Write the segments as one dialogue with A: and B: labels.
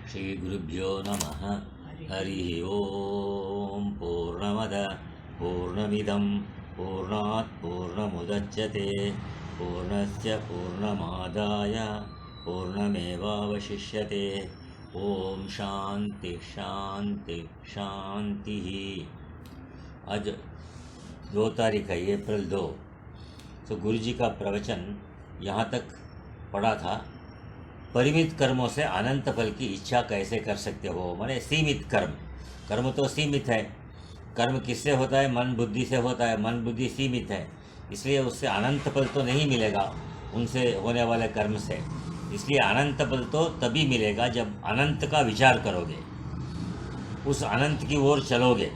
A: श्रीगुरुभ्यो नमः। हरि ओम। पूर्णमद पूर्णमिदं पूर्णात् पूर्णमुदच्यते पूर्णस्य पूर्णमादाय पूर्णमेवावशिष्यते। ओम शांति शांति शांति। आज 2 तारीख है, अप्रैल 2। तो गुरु जी का प्रवचन यहाँ तक पढ़ा था। परिमित कर्मों से अनंत फल की इच्छा कैसे कर सकते हो। माने सीमित कर्म तो सीमित है। कर्म किससे होता है? मन बुद्धि से होता है। मन बुद्धि सीमित है, इसलिए उससे अनंत फल तो नहीं मिलेगा उनसे होने वाले कर्म से। इसलिए अनंत फल तो तभी मिलेगा जब अनंत का विचार करोगे, उस अनंत की ओर चलोगे।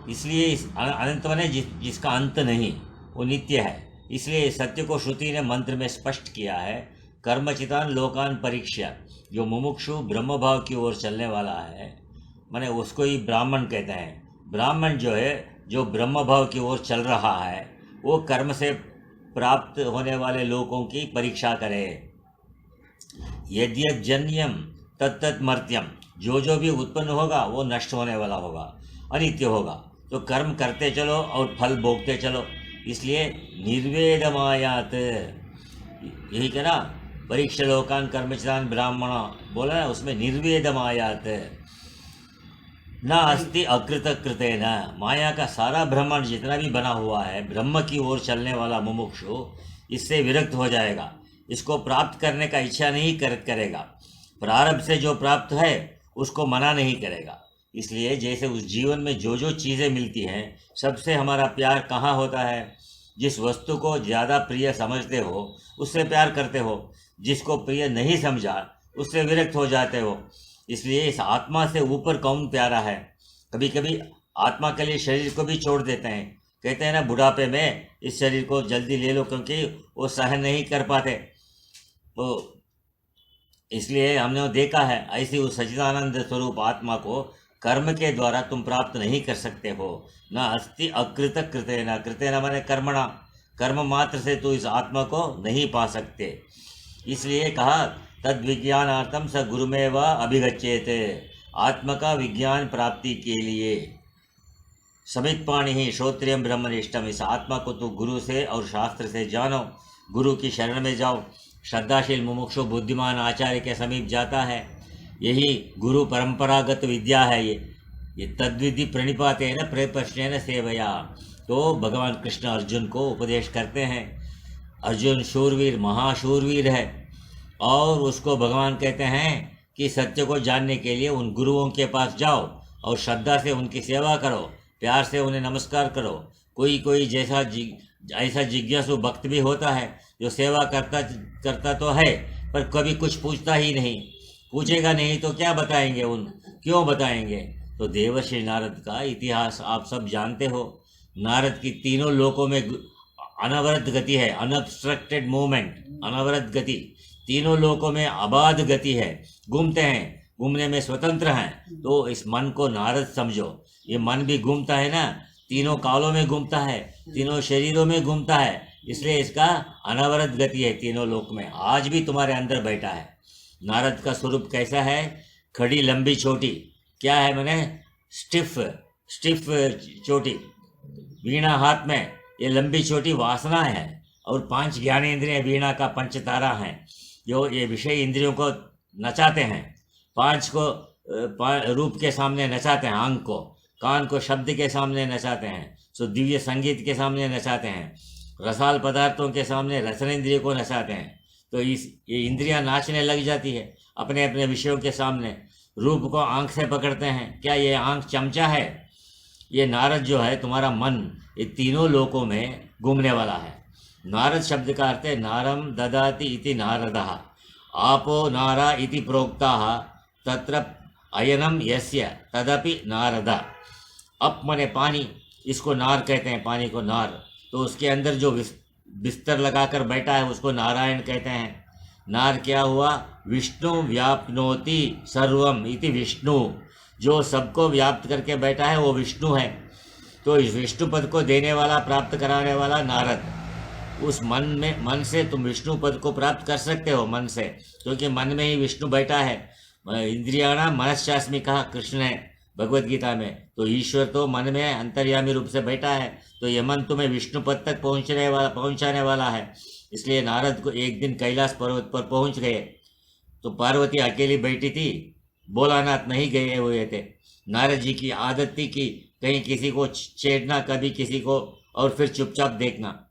A: इसलिए इस अनंत माने जिसका अंत नहीं, वो नित्य है। इसलिए सत्य को श्रुति ने मंत्र में स्पष्ट किया है। कर्मचितान लोकान परीक्षा। जो मुमुक्षु ब्रह्म भाव की ओर चलने वाला है, माने उसको ही ब्राह्मण कहते हैं। ब्राह्मण जो है, जो ब्रह्म भाव की ओर चल रहा है, वो कर्म से प्राप्त होने वाले लोगों की परीक्षा करे। यद्यज्जन्यम तत्तत् मर्त्यम। जो भी उत्पन्न होगा वो नष्ट होने वाला होगा, अनित्य होगा। तो कर्म करते चलो और फल भोगते चलो। इसलिए निर्वेदमायात, यही करा परीक्षा लोकान कर्मचितान ब्राह्मण बोला ना, उसमें निर्वेदमायात। न अस्ति अकृत कृतेन। माया का सारा ब्रह्मांड जितना भी बना हुआ है, ब्रह्म की ओर चलने वाला मुमुक्षु इससे विरक्त हो जाएगा। इसको प्राप्त करने का इच्छा नहीं करेगा। प्रारब्ध से जो प्राप्त है उसको मना नहीं करेगा। इसलिए जैसे उस जीवन में जो चीज़ें मिलती हैं, सबसे हमारा प्यार कहाँ होता है? जिस वस्तु को ज़्यादा प्रिय समझते हो उससे प्यार करते हो, जिसको प्रिय नहीं समझा उससे विरक्त हो जाते हो। इसलिए इस आत्मा से ऊपर कौन प्यारा है? कभी कभी आत्मा के लिए शरीर को भी छोड़ देते हैं। कहते हैं ना, बुढ़ापे में इस शरीर को जल्दी ले लो, क्योंकि वो सहन नहीं कर पाते। तो इसलिए हमने देखा है, ऐसी उस सच्चिदानंद स्वरूप आत्मा को कर्म के द्वारा तुम प्राप्त नहीं कर सकते हो। न अस्ति अकृत कृतेन। कृतेन माने कर्मणा। कर्म मात्र से तो इस आत्मा को नहीं पा सकते। इसलिए कहा तद विज्ञानार्थम स गुरुमेव अभिगच्छेत। आत्मा का विज्ञान प्राप्ति के लिए समित पाणी ही श्रोत्रियम ब्रह्मनिष्ठम। इस आत्मा को तो गुरु से और शास्त्र से जानो, गुरु की शरण में जाओ। श्रद्धाशील मुमुक्षु बुद्धिमान आचार्य के समीप जाता है। यही गुरु परंपरागत विद्या है। ये तद्विधि प्रणिपाते न प्रश्न सेवया। तो भगवान कृष्ण अर्जुन को उपदेश करते हैं। अर्जुन शूरवीर, महाशूरवीर है, और उसको भगवान कहते हैं कि सत्य को जानने के लिए उन गुरुओं के पास जाओ और श्रद्धा से उनकी सेवा करो, प्यार से उन्हें नमस्कार करो। कोई जैसा ऐसा जिज्ञासु भक्त भी होता है जो सेवा करता तो है, पर कभी कुछ पूछता ही नहीं। पूछेगा नहीं तो क्या बताएंगे क्यों बताएंगे? तो देवर्षि नारद का इतिहास आप सब जानते हो। नारद की तीनों लोकों में अनवरत गति है, अनअब्स्ट्रक्टेड मूवमेंट, अनवरत गति। तीनों लोकों में अबाध गति है, घूमते हैं, घूमने में स्वतंत्र हैं। तो इस मन को नारद समझो। ये मन भी घूमता है ना, तीनों कालों में घूमता है, तीनों शरीरों में घूमता है। इसलिए इसका अनवरत गति है तीनों लोक में। आज भी तुम्हारे अंदर बैठा है। नारद का स्वरूप कैसा है? खड़ी लंबी चोटी। क्या है? माने स्टिफ चोटी, वीणा हाथ में। ये लंबी चोटी वासना है, और 5 ज्ञानेंद्रिय वीणा का पंचतारा हैं, जो ये विषय इंद्रियों को नचाते हैं। 5 को रूप के सामने नचाते हैं, आंख को, कान को शब्द के सामने नचाते हैं, सो दिव्य संगीत के सामने नचाते हैं, रसाल पदार्थों के सामने रसनेंद्रिय को नचाते हैं। तो ये इंद्रियां नाचने लग जाती है अपने अपने विषयों के सामने। रूप को आंख से पकड़ते हैं। क्या ये आंख चमचा है? ये नारद जो है, तुम्हारा मन, ये तीनों लोकों में घूमने वाला है। नारद शब्द का अर्थ है नारम ददाति इति नारदः। आपो नारा इति प्रोक्ताः तत्र अयनम यस्य तदपि नारद। अप मने पानी, इसको नार कहते हैं, पानी को नार। तो उसके अंदर जो बिस्तर लगाकर बैठा है उसको नारायण कहते हैं। नार क्या हुआ? विष्णु व्याप्नोति सर्वम इति विष्णु। जो सबको व्याप्त करके बैठा है वो विष्णु है। तो इस विष्णु पद को देने वाला, प्राप्त कराने वाला नारद। उस मन से तुम विष्णु पद को प्राप्त कर सकते हो मन से, क्योंकि मन में ही विष्णु बैठा है। इंद्रियाणां मनश्चास्मि कहा कृष्ण ने भगवत गीता में। तो ईश्वर तो मन में अंतर्यामी रूप से बैठा है, तो ये मन तुम्हें विष्णु पद तक पहुंचाने वाला है। इसलिए नारद को एक दिन कैलाश पर्वत पर पहुंच गए, तो पार्वती अकेली बैठी थी, भोलानाथ नहीं गए हुए थे। नारद जी की आदत थी कि कहीं किसी को छेड़ना, कभी किसी को, और फिर चुपचाप देखना।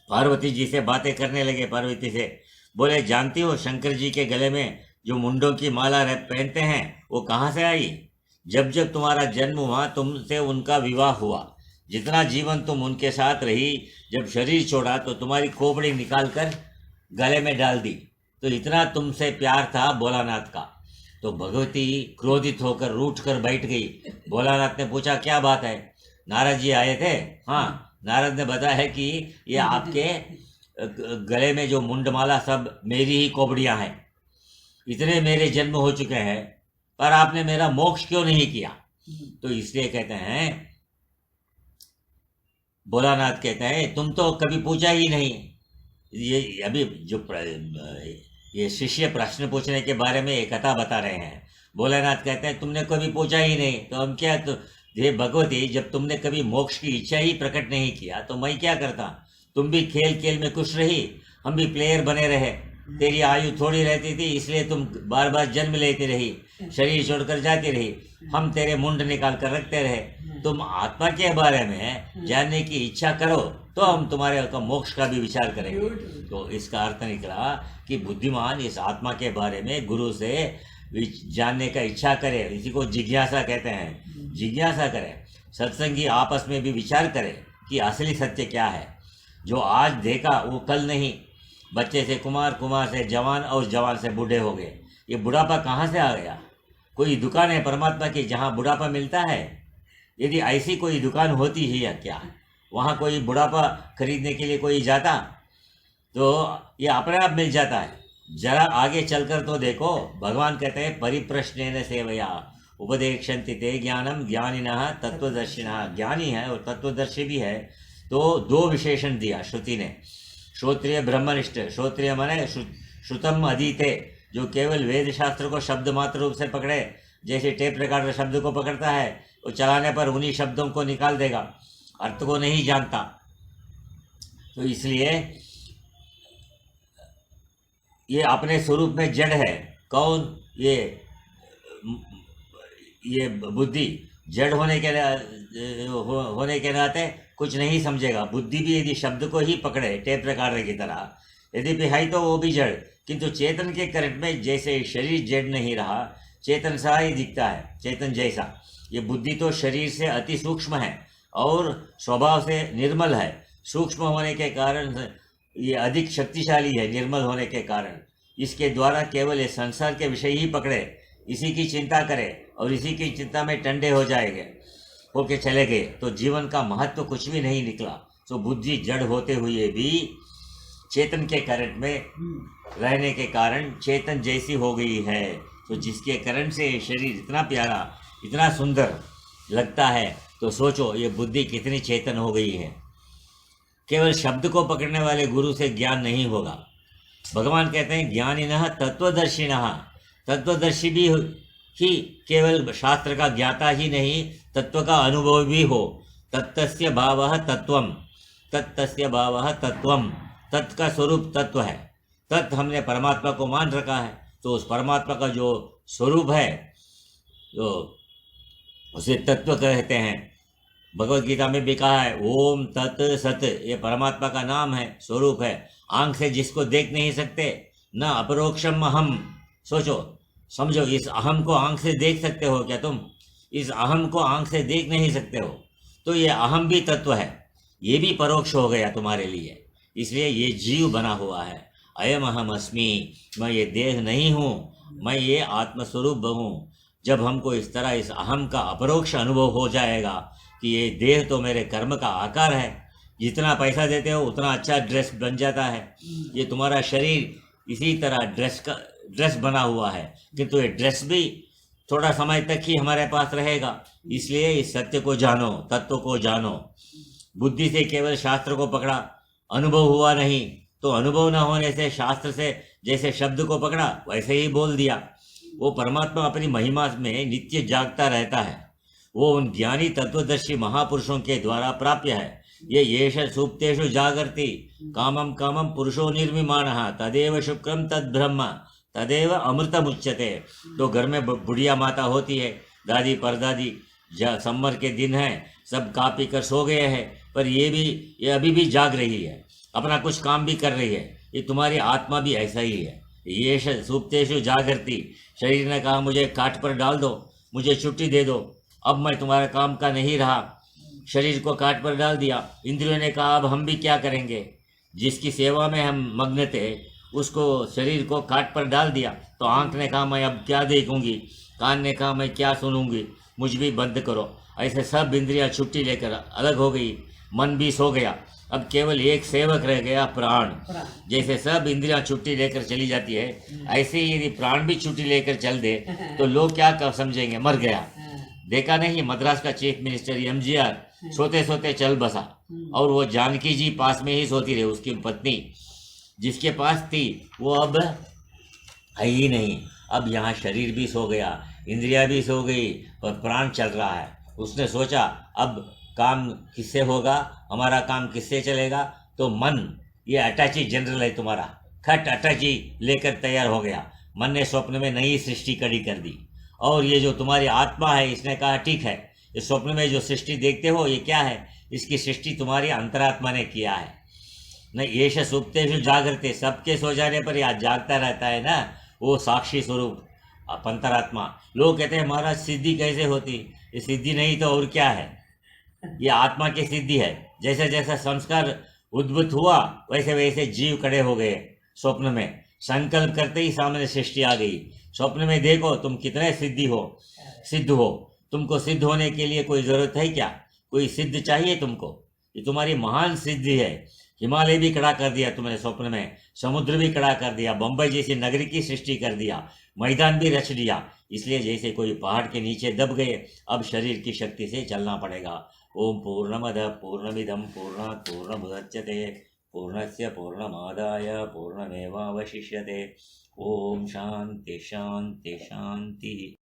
A: पार्वती जी से बातें करने लगे। पार्वती से बोले, जानती हो शंकर जी के गले में जो मुंडों की माला पहनते हैं वो कहाँ से आई? जब जब तुम्हारा जन्म हुआ तुमसे उनका विवाह हुआ, जितना जीवन तुम उनके साथ रही, जब शरीर छोड़ा तो तुम्हारी खोपड़ी निकाल कर गले में डाल दी। तो इतना तुमसे प्यार था भोलानाथ का। तो भगवती क्रोधित होकर रूठ कर बैठ गई। भोलानाथ ने पूछा, क्या बात है? नारद जी आए थे। हाँ, नारद ने बताया है कि ये आपके गले में जो मुंडमाला सब मेरी ही खोपड़ियाँ हैं। इतने मेरे जन्म हो चुके हैं, पर आपने मेरा मोक्ष क्यों नहीं किया? तो इसलिए कहते हैं, भोलानाथ कहते हैं, तुम तो कभी पूछा ही नहीं। ये अभी जो ये शिष्य प्रश्न पूछने के बारे में एक कथा बता रहे हैं। भोलानाथ कहते हैं, तुमने कभी पूछा ही नहीं, तो हम क्या? तो ये भगवती, जब तुमने कभी मोक्ष की इच्छा ही प्रकट नहीं किया तो मैं क्या करता? तुम भी खेल खेल में खुश रही, हम भी प्लेयर बने रहे। तेरी आयु थोड़ी रहती थी, इसलिए तुम बार बार जन्म लेती रही, शरीर छोड़कर जाती रही, हम तेरे मुंड निकाल कर रखते रहे। तुम आत्मा के बारे में जानने की इच्छा करो तो हम तुम्हारे मोक्ष का भी विचार करेंगे। तो इसका अर्थ निकला कि बुद्धिमान इस आत्मा के बारे में गुरु से जानने का इच्छा करे। इसी को जिज्ञासा कहते हैं। जिज्ञासा करे, सत्संगी आपस में भी विचार करे कि असली सत्य क्या है। जो आज देखा वो कल नहीं। बच्चे से कुमार, कुमार से जवान, और जवान से बूढ़े हो गए। ये बुढ़ापा कहाँ से आ गया? कोई दुकान है परमात्मा की जहाँ बुढ़ापा मिलता है? यदि ऐसी कोई दुकान होती ही या क्या, वहाँ कोई बुढ़ापा खरीदने के लिए कोई जाता तो ये अपने आप मिल जाता है। जरा आगे चलकर तो देखो, भगवान कहते हैं, परिप्रश्नेन सेवया उपदेक्षन्ति ते ज्ञानम ज्ञानिनः तत्वदर्शिनः। ज्ञानी है और तत्वदर्शी भी है। तो दो विशेषण दिया श्रुति ने, श्रोत्रिय ब्रह्मनिष्ठ। श्रोत्रिय माने श्रुतम अधीते, जो केवल वेद शास्त्र को शब्द मात्र रूप से पकड़े, जैसे टेप रिकॉर्डर शब्द को पकड़ता है, वो चलाने पर उन्हीं शब्दों को निकाल देगा, अर्थ को नहीं जानता। तो इसलिए ये अपने स्वरूप में जड़ है। कौन? ये बुद्धि जड़ होने के नाते कुछ नहीं समझेगा। बुद्धि भी यदि शब्द को ही पकड़े टेप रिकॉर्डर की तरह, यदि है तो वो भी जड़। किंतु चेतन के करंट में जैसे शरीर जड़ नहीं रहा, चेतन सा ही दिखता है, चेतन जैसा। ये बुद्धि तो शरीर से अति सूक्ष्म है और स्वभाव से निर्मल है। सूक्ष्म होने के कारण ये अधिक शक्तिशाली है, निर्मल होने के कारण। इसके द्वारा केवल ये संसार के विषय ही पकड़े, इसी की चिंता करे और इसी की चिंता में टंडे हो जाएंगे, होके चले गए, तो जीवन का महत्व कुछ भी नहीं निकला। तो बुद्धि जड़ होते हुए भी चेतन के करंट में रहने के कारण चेतन जैसी हो गई है। तो जिसके करंट से शरीर इतना प्यारा, इतना सुंदर लगता है, तो सोचो ये बुद्धि कितनी चेतन हो गई है। केवल शब्द को पकड़ने वाले गुरु से ज्ञान नहीं होगा। भगवान कहते हैं, ज्ञानिनः तत्वदर्शिनः। तत्वदर्शी भी ही केवल शास्त्र का ज्ञाता ही नहीं, तत्व का अनुभव भी हो। तत्तस्य भावः तत्वम, तत्तस्य भावः तत्वम। तत् का स्वरूप तत्व है। तत् हमने परमात्मा को मान रखा है, तो उस परमात्मा का जो स्वरूप है तो उसे तत्व कहते हैं। भगवत गीता में भी कहा है, ओम तत् सत। ये परमात्मा का नाम है, स्वरूप है। आंख से जिसको देख नहीं सकते, न अपरोक्षम अहम। सोचो, समझो, इस अहम को आंख से देख सकते हो क्या तुम? इस अहम को आंख से देख नहीं सकते हो, तो ये अहम भी तत्व है, ये भी परोक्ष हो गया तुम्हारे लिए। इसलिए ये जीव बना हुआ है। अयम अहम अस्मि, मैं ये देह नहीं हूँ, मैं ये आत्मस्वरूप हूँ। जब हमको इस तरह इस अहम का अपरोक्ष अनुभव हो जाएगा कि ये देह तो मेरे कर्म का आकार है, जितना पैसा देते हो उतना अच्छा ड्रेस बन जाता है। ये तुम्हारा शरीर इसी तरह ड्रेस बना हुआ है, किंतु ये ड्रेस भी थोड़ा समय तक ही हमारे पास रहेगा। इसलिए इस सत्य को जानो, तत्व को जानो। बुद्धि से केवल शास्त्र को पकड़ा, अनुभव हुआ नहीं, तो अनुभव न होने से शास्त्र से जैसे शब्द को पकड़ा वैसे ही बोल दिया। वो परमात्मा अपनी महिमा में नित्य जागता रहता है। वो उन ज्ञानी तत्वदर्शी महापुरुषों के द्वारा प्राप्य है। ये येष सुप्तेषु जागर्ति कामम कामम पुरुषो निर्विमानः तदेव शुक्रम तद ब्रह्म तदेव अमृतमुच्यते। तो घर में बुढ़िया माता होती है, दादी परदादी, समर के दिन हैं, सब खा पी कर सो गए हैं, पर ये अभी भी जाग रही है, अपना कुछ काम भी कर रही है। ये तुम्हारी आत्मा भी ऐसा ही है। ये सुप्तेषु जागृति। शरीर ने कहा मुझे काट पर डाल दो, मुझे छुट्टी दे दो, अब मैं तुम्हारे काम का नहीं रहा, शरीर को काट पर डाल दिया। इंद्रियों ने कहा अब हम भी क्या करेंगे, जिसकी सेवा में हम मग्न थे उसको शरीर को काट पर डाल दिया। तो आंख ने कहा मैं अब क्या देखूंगी, कान ने कहा मैं क्या सुनूंगी, मुझ भी बंद करो। ऐसे सब इंद्रियां छुट्टी लेकर अलग हो गई, मन भी सो गया। अब केवल एक सेवक रह गया, प्राण। जैसे सब इंद्रियां छुट्टी लेकर चली जाती है, ऐसे ही यदि प्राण भी छुट्टी लेकर चल दे तो लोग क्या समझेंगे, मर गया। देखा नहीं, मद्रास का चीफ मिनिस्टर एमजीआर सोते सोते चल बसा, और वो जानकी जी पास में ही सोती रही। उसकी पत्नी जिसके पास थी वो अब है ही नहीं। अब यहाँ शरीर भी सो गया, इंद्रिया भी सो गई, पर प्राण चल रहा है। उसने सोचा अब काम किससे होगा, हमारा काम किससे चलेगा। तो मन, ये अटैची जनरल है तुम्हारा, खट अटैची लेकर तैयार हो गया। मन ने स्वप्न में नई सृष्टि खड़ी कर दी। और ये जो तुम्हारी आत्मा है, इसने कहा ठीक है, इस स्वप्न में जो सृष्टि देखते हो ये क्या है, इसकी सृष्टि तुम्हारी अंतरात्मा ने किया है। न येष सुप्तेषु जागृते, सबके सो जाने पर याद जागता रहता है ना, वो साक्षी स्वरूप अंतरात्मा। लोग कहते हैं महाराज सिद्धि कैसे होती, ये सिद्धि नहीं तो और क्या है, ये आत्मा की सिद्धि है। जैसे जैसा संस्कार उद्भूत हुआ वैसे वैसे जीव खड़े हो गए। स्वप्न में संकल्प करते ही सामने सृष्टि आ गई। स्वप्न में देखो तुम कितने सिद्ध हो। तुमको सिद्ध होने के लिए कोई जरूरत है क्या, कोई सिद्ध चाहिए तुमको, ये तुम्हारी महान सिद्धि है। हिमालय भी खड़ा कर दिया तुमने स्वप्न में, समुद्र भी खड़ा कर दिया, बम्बई जैसी नगरी की सृष्टि कर दिया, मैदान भी रच दिया। इसलिए जैसे कोई पहाड़ के नीचे दब गए, अब शरीर की शक्ति से चलना पड़ेगा। ओम पूर्णमदः पूर्णमिदं पूर्णात् पूर्णमुदच्यते पूर्णस्य पूर्णमादाय पूर्णमेवावशिष्यते। ओम शांति शांति शांति।